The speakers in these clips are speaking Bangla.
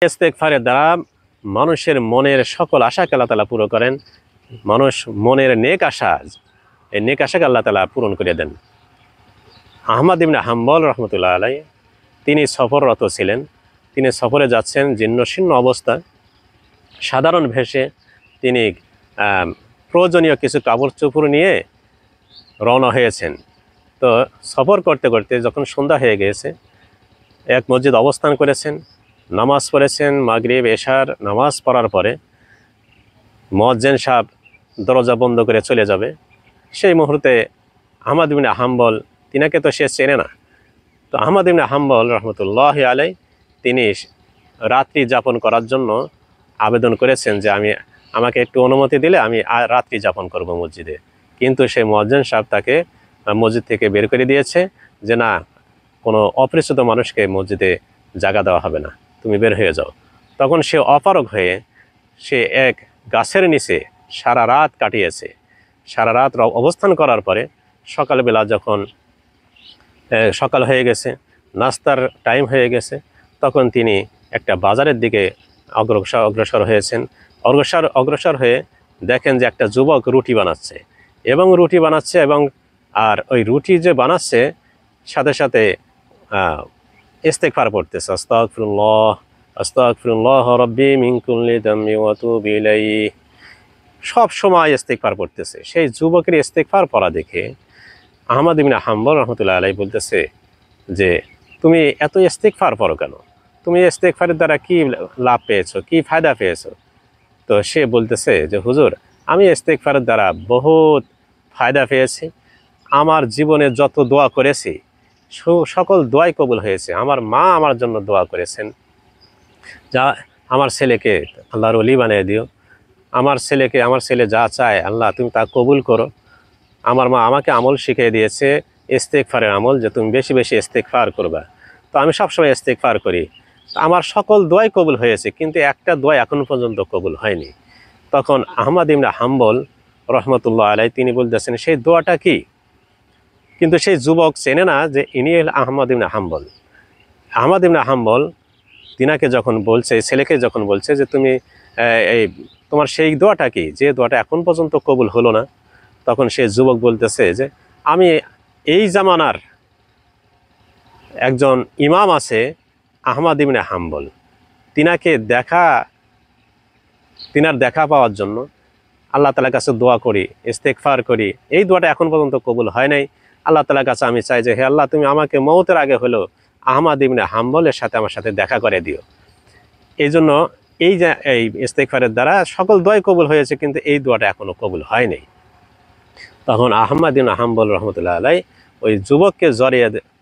ইস্তেগফারের দ্বারা মানুষের মনের সকল আশাকে আল্লাহ তাআলা পুরো করেন। মানুষ মনের নেক আশা, এই নেক আশাকে আল্লাহ তাআলা পূরণ করে দেন। আহমদ ইবনে হাম্বল রহমতুল্লাহ আলাইহি তিনি সফররত ছিলেন। তিনি সফরে যাচ্ছেন জীর্ণশীর্ণ অবস্থায়, সাধারণ ভেষে তিনি প্রয়োজনীয় কিছু কাপড় চোপড় নিয়ে রওনা হয়েছেন। তো সফর করতে করতে যখন সন্ধ্যা হয়ে গিয়েছে, এক মসজিদ অবস্থান করেছেন, নামাজ পড়েছেন। মাগরিব এশার নামাজ পড়ার পরে মুয়াজ্জিন সাহেব দরজা বন্ধ করে চলে যাবে। সেই মুহূর্তে আহমদ ইবনে হাম্বল, তিনাকে তো সে চেনে না, তো আহমদ ইবনে হাম্বল রহমতুল্লাহ আলাই তিনি রাত্রি যাপন করার জন্য আবেদন করেছেন যে আমাকে একটু অনুমতি দিলে আমি রাত্রি যাপন করব মসজিদে। কিন্তু সেই মুয়াজ্জিন সাহেব তাকে মসজিদ থেকে বের করে দিয়েছে যে না, কোনো অপরিচিত মানুষকে মসজিদে জায়গা দেওয়া হবে না, তুমি বের হয়ে যাও। তখন সে অপারগ হয়ে সে এক গাছের নিচে সারা রাত কাটিয়েছে। সারা রাত অবস্থান করার পরে সকালবেলা যখন সকাল হয়ে গেছে, নাস্তার টাইম হয়ে গেছে, তখন তিনি একটা বাজারের দিকে অগ্রসর হয়েছেন। অগ্রসর হয়ে দেখেন যে একটা যুবক রুটি বানাচ্ছে এবং আর ওই রুটি যে বানাচ্ছে সাথে সাথে ইস্তেগফার পড়তেছে, আস্তাগফিরুল্লাহ আস্তাগফিরুল্লাহ রাব্বি মিন কুল্লি যামবি ওয়া আতুবু ইলাইহি। সব সময় ইস্তেগফার পড়তেছে। সেই যুবকের ইস্তেগফার পড়া দেখে আহমদ ইবনে হাম্বল রহমতুল্লাহ আলাইহি বলতেছে যে তুমি এত ইস্তেগফার পড়ো কেন? তুমি ইস্তেগফারের দ্বারা কি লাভ পেয়েছো, কি ফায়দা পেয়েছো? তো সে বলতেছে যে হুজুর, আমি ইস্তেগফারের দ্বারা বহুত ফায়দা পেয়েছি। আমার জীবনে যত দোয়া করেছি সকল দোয়াই কবুল হয়েছে। আমার মা আমার জন্য দোয়া করেছেন, যা আমার ছেলেকে আল্লাহর ওলি বানিয়ে দিও। আমার ছেলে যা চায় আল্লাহ তুমি তা কবুল করো। আমার মা আমাকে আমল শিখিয়ে দিয়েছে, ইস্তেগফারের আমল, যে তুমি বেশি বেশি ইস্তেগফার করবা। তো আমি সবসময় ইস্তেগফার করি, আমার সকল দোয়াই কবুল হয়েছে, কিন্তু একটা দোয়া এখন পর্যন্ত কবুল হয়নি। তখন আহমদ ইবনে হাম্বল রহমতুল্লাহ আলাইহি তিনি বলতেছেন সেই দোয়াটা কি? কিন্তু সেই যুবক চেনে না যে ইনি আহমদ ইবনে হাম্বল। আহমদ ইবনে হাম্বল তিনাকে যখন বলছে, ছেলেকে যখন বলছে যে তুমি তোমার সেই দোয়াটা কি, যে দোয়াটা এখন পর্যন্ত কবুল হলো না, তখন সেই যুবক বলতেছে যে আমি এই জামানার একজন ইমাম আছে আহমদ ইবনে হাম্বল, তিনার দেখা পাওয়ার জন্য আল্লাহ তাআলার কাছে দোয়া করি, ইস্তেগফার করি, এই দোয়াটা এখন পর্যন্ত কবুল হয় নাই। আল্লাহ তাআলার কাছে আমি চাই যে হে আল্লাহ, তুমি আমাকে মওতের আগে হলো আহমদ ইবনে হাম্বলের সাথে আমার সাথে দেখা করে দিও। এই জন্য এই ইস্তেগফারের দ্বারা সকল দোয়াই কবুল হয়েছে, কিন্তু এই দোয়াটা এখনো কবুল হয় নাই। তখন আহমদ ইবনে হাম্বল রহমতুল্লাহ আলাইহি ওই যুবককে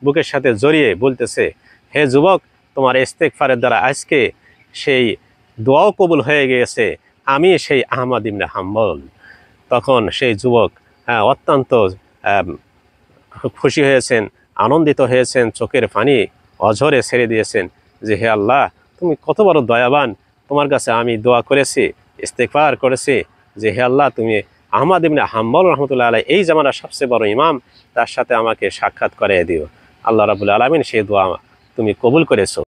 বুকের সাথে জড়িয়ে বলতেছে, হে যুবক, তোমার ইস্তেগফারের দ্বারা আজকে সেই দোয়াও কবুল হয়ে গিয়েছে, আমি সেই আহমদ ইবনে হাম্বল। তখন সেই যুবক অত্যন্ত খুশি হয়েছেন, আনন্দিত হয়েছেন, চোখের পানি অঝরে ছেড়ে দিয়েছেন যে হে আল্লাহ, তুমি কত বড় দয়াবান, তোমার কাছে আমি দোয়া করেছি, ইস্তেগফার করেছি যে হে আল্লাহ, তুমি আহমদ ইবনে হাম্বল রহমতুল্লাহ আলাইহি এই জামানার সবচেয়ে বড় ইমাম, তার সাথে আমাকে সাক্ষাৎ করিয়ে দিও। আল্লাহ রাব্বুল আলামিন সেই দোয়া তুমি কবুল করেছো।